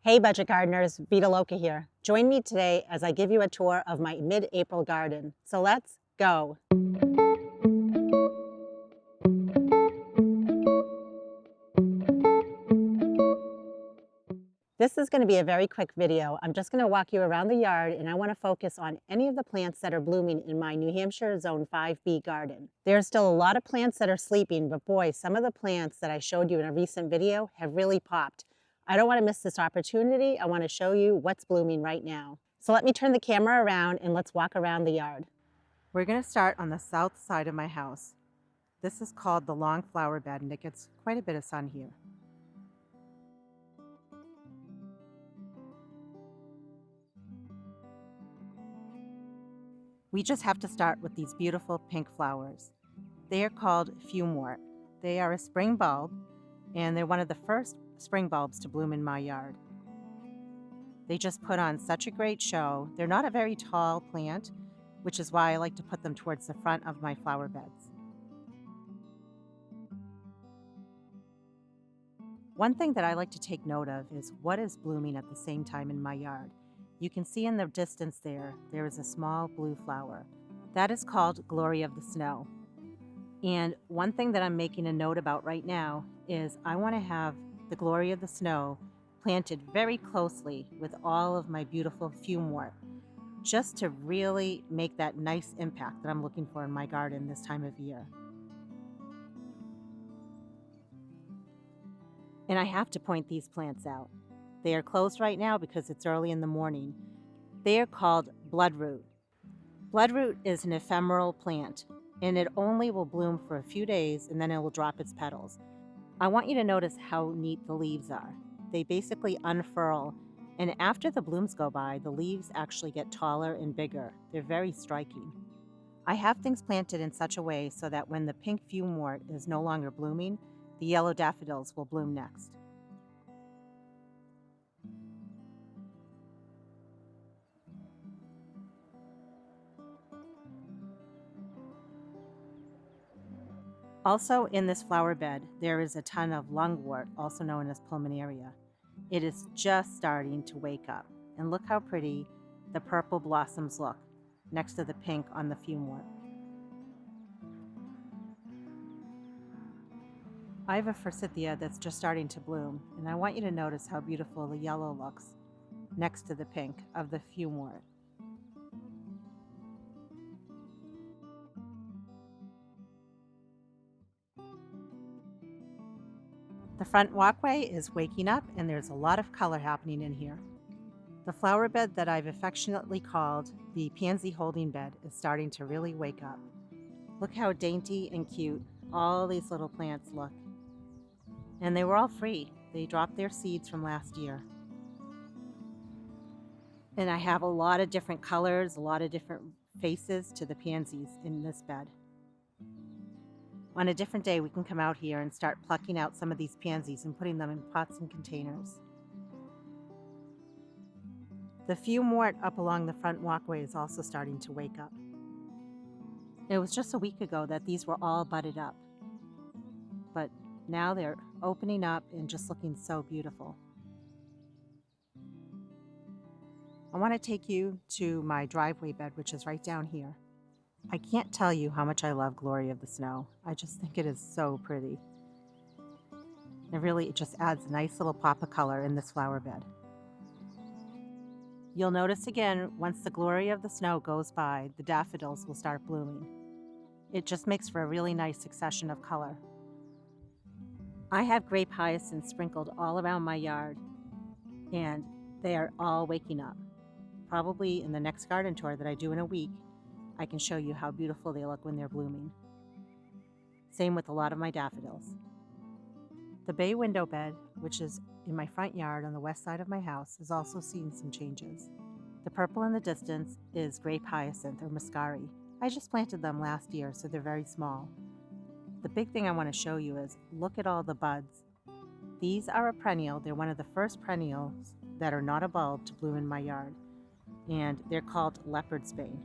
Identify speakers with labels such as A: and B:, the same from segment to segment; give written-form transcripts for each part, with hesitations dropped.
A: Hey budget gardeners, Vita Loca here. Join me today as I give you a tour of my mid-April garden. So let's go. This is going to be a very quick video. I'm just going to walk you around the yard and I want to focus on any of the plants that are blooming in my New Hampshire Zone 5B garden. There's still a lot of plants that are sleeping, but boy, some of the plants that I showed you in a recent video have really popped. I don't want to miss this opportunity. I want to show you what's blooming right now. So let me turn the camera around and let's walk around the yard. We're going to start on the south side of my house. This is called the long flower bed and it gets quite a bit of sun here. We just have to start with these beautiful pink flowers. They are called fumewort. They are a spring bulb, and they're one of the first spring bulbs to bloom in my yard. They just put on such a great show. They're not a very tall plant, which is why I like to put them towards the front of my flower beds. One thing that I like to take note of is what is blooming at the same time in my yard. You can see in the distance there is a small blue flower. That is called Glory of the Snow. And one thing that I'm making a note about right now is I want to have the Glory of the Snow planted very closely with all of my beautiful fumewort, just to really make that nice impact that I'm looking for in my garden this time of year. And I have to point these plants out. They are closed right now because it's early in the morning. They are called bloodroot. Bloodroot is an ephemeral plant, and it only will bloom for a few days and then it will drop its petals. I want you to notice how neat the leaves are. They basically unfurl, and after the blooms go by, the leaves actually get taller and bigger. They're very striking. I have things planted in such a way so that when the pink fumewort is no longer blooming, the yellow daffodils will bloom next. Also in this flower bed, there is a ton of lungwort, also known as pulmonaria. It is just starting to wake up. And look how pretty the purple blossoms look next to the pink on the fumewort. I have a forsythia that's just starting to bloom, and I want you to notice how beautiful the yellow looks next to the pink of the fumewort. The front walkway is waking up and there's a lot of color happening in here. The flower bed that I've affectionately called the pansy holding bed is starting to really wake up. Look how dainty and cute all these little plants look. And they were all free. They dropped their seeds from last year. And I have a lot of different colors, a lot of different faces to the pansies in this bed. On a different day, we can come out here and start plucking out some of these pansies and putting them in pots and containers. The fumewort up along the front walkway is also starting to wake up. It was just a week ago that these were all budded up, but now they're opening up and just looking so beautiful. I want to take you to my driveway bed, which is right down here. I can't tell you how much I love Glory of the Snow. I just think it is so pretty. It just adds a nice little pop of color in this flower bed. You'll notice again, once the Glory of the Snow goes by, the daffodils will start blooming. It just makes for a really nice succession of color. I have Grape Hyacinth sprinkled all around my yard, and they are all waking up. Probably in the next garden tour that I do in a week, I can show you how beautiful they look when they're blooming. Same with a lot of my daffodils. The bay window bed, which is in my front yard on the west side of my house, is also seeing some changes. The purple in the distance is Grape Hyacinth or Muscari. I just planted them last year, so they're very small. The big thing I want to show you is look at all the buds. These are a perennial. They're one of the first perennials that are not a bulb to bloom in my yard, and they're called Leopard Bane.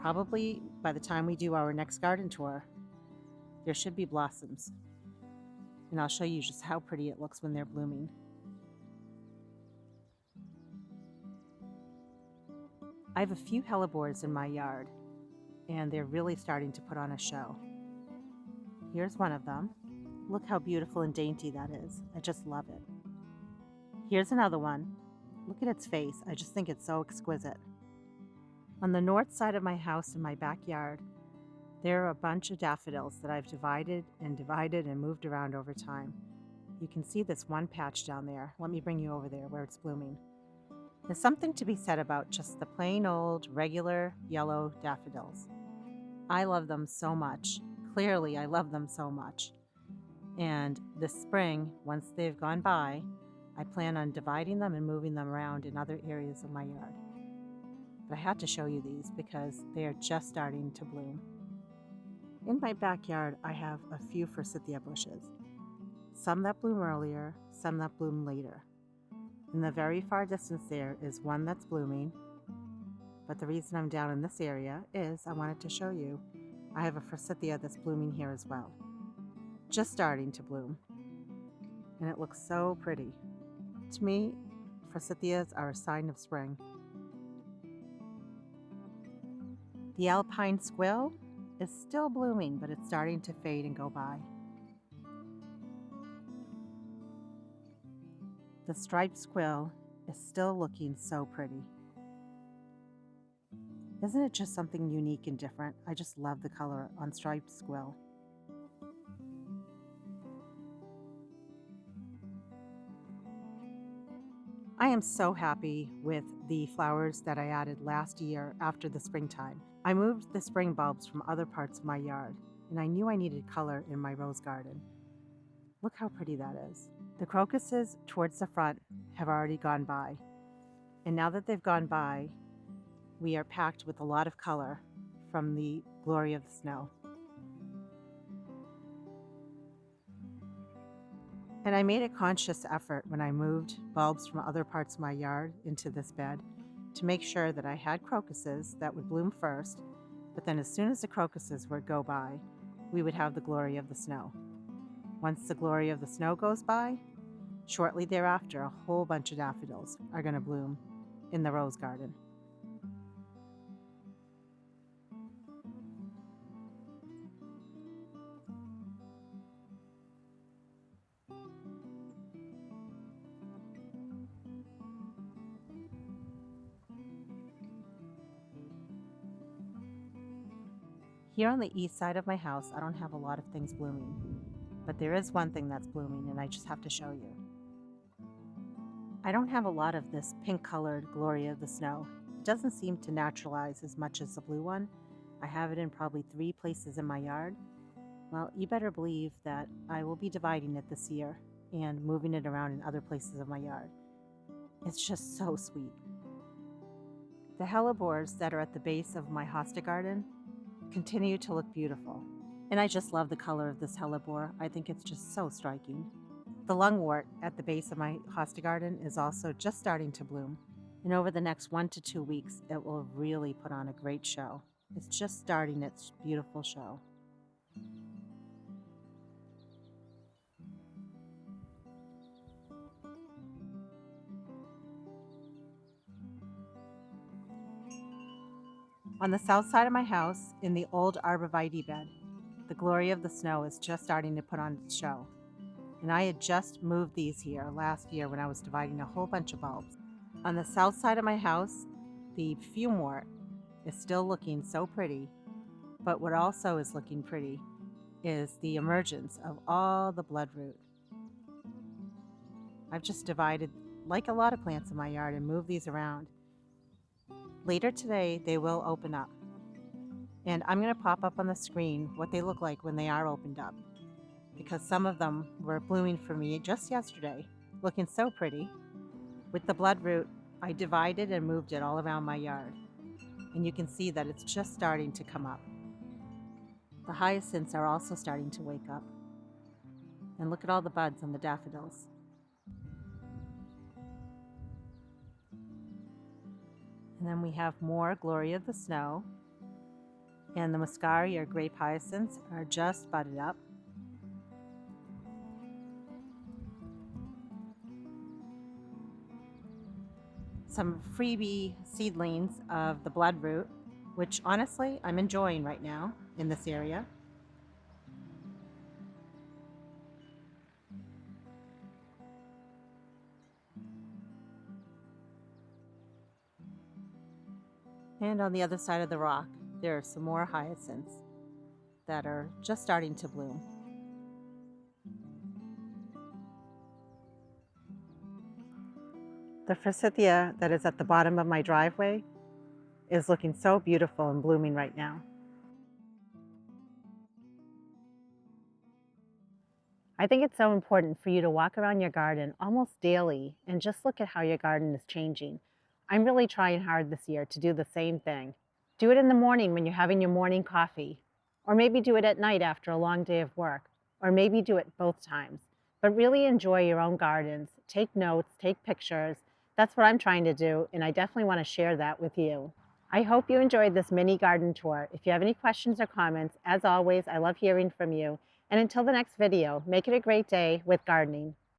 A: Probably by the time we do our next garden tour, there should be blossoms. And I'll show you just how pretty it looks when they're blooming. I have a few hellebores in my yard, and they're really starting to put on a show. Here's one of them. Look how beautiful and dainty that is. I just love it. Here's another one. Look at its face. I just think it's so exquisite. On the north side of my house in my backyard, there are a bunch of daffodils that I've divided and moved around over time. You can see this one patch down there. Let me bring you over there where it's blooming. There's something to be said about just the plain old, regular yellow daffodils. I love them so much. Clearly, I love them so much. And this spring, once they've gone by, I plan on dividing them and moving them around in other areas of my yard. But I had to show you these because they are just starting to bloom. In my backyard, I have a few forsythia bushes. Some that bloom earlier, some that bloom later. In the very far distance there is one that's blooming, but the reason I'm down in this area is I wanted to show you I have a forsythia that's blooming here as well. Just starting to bloom, and it looks so pretty. To me, forsythias are a sign of spring. The alpine squill is still blooming, but it's starting to fade and go by. The striped squill is still looking so pretty. Isn't it just something unique and different? I just love the color on striped squill. I am so happy with the flowers that I added last year after the springtime. I moved the spring bulbs from other parts of my yard, and I knew I needed color in my rose garden. Look how pretty that is. The crocuses towards the front have already gone by, and now that they've gone by, we are packed with a lot of color from the glory of the snow. And I made a conscious effort when I moved bulbs from other parts of my yard into this bed to make sure that I had crocuses that would bloom first, but then as soon as the crocuses would go by, we would have the glory of the snow. Once the glory of the snow goes by, shortly thereafter, a whole bunch of daffodils are going to bloom in the rose garden. Here on the east side of my house, I don't have a lot of things blooming, but there is one thing that's blooming, and I just have to show you. I don't have a lot of this pink-colored glory of the snow. It doesn't seem to naturalize as much as the blue one. I have it in probably 3 places in my yard. Well, you better believe that I will be dividing it this year and moving it around in other places of my yard. It's just so sweet. The hellebores that are at the base of my hosta garden continue to look beautiful. And I just love the color of this hellebore. I think it's just so striking. The lungwort at the base of my hosta garden is also just starting to bloom. And over the next 1 to 2 weeks, it will really put on a great show. It's just starting its beautiful show. On the south side of my house, in the old arborvitae bed, the glory of the snow is just starting to put on its show. And I had just moved these here last year when I was dividing a whole bunch of bulbs. On the south side of my house, the fumewort is still looking so pretty, but what also is looking pretty is the emergence of all the bloodroot. I've just divided, like a lot of plants in my yard, and moved these around. Later today, they will open up. And I'm going to pop up on the screen what they look like when they are opened up, because some of them were blooming for me just yesterday, looking so pretty. With the bloodroot, I divided and moved it all around my yard, and you can see that it's just starting to come up. The hyacinths are also starting to wake up. And look at all the buds on the daffodils. And then we have more glory of the snow, and the Muscari or grape hyacinths are just budded up. some freebie seedlings of the bloodroot, which honestly I'm enjoying right now in this area. And on the other side of the rock, there are some more hyacinths that are just starting to bloom. The forsythia that is at the bottom of my driveway is looking so beautiful and blooming right now. I think it's so important for you to walk around your garden almost daily and just look at how your garden is changing. I'm really trying hard this year to do the same thing. Do it in the morning when you're having your morning coffee, or maybe do it at night after a long day of work, or maybe do it both times. But really enjoy your own gardens. Take notes, take pictures. That's what I'm trying to do, and I definitely want to share that with you. I hope you enjoyed this mini garden tour. If you have any questions or comments, as always, I love hearing from you. And until the next video, make it a great day with gardening.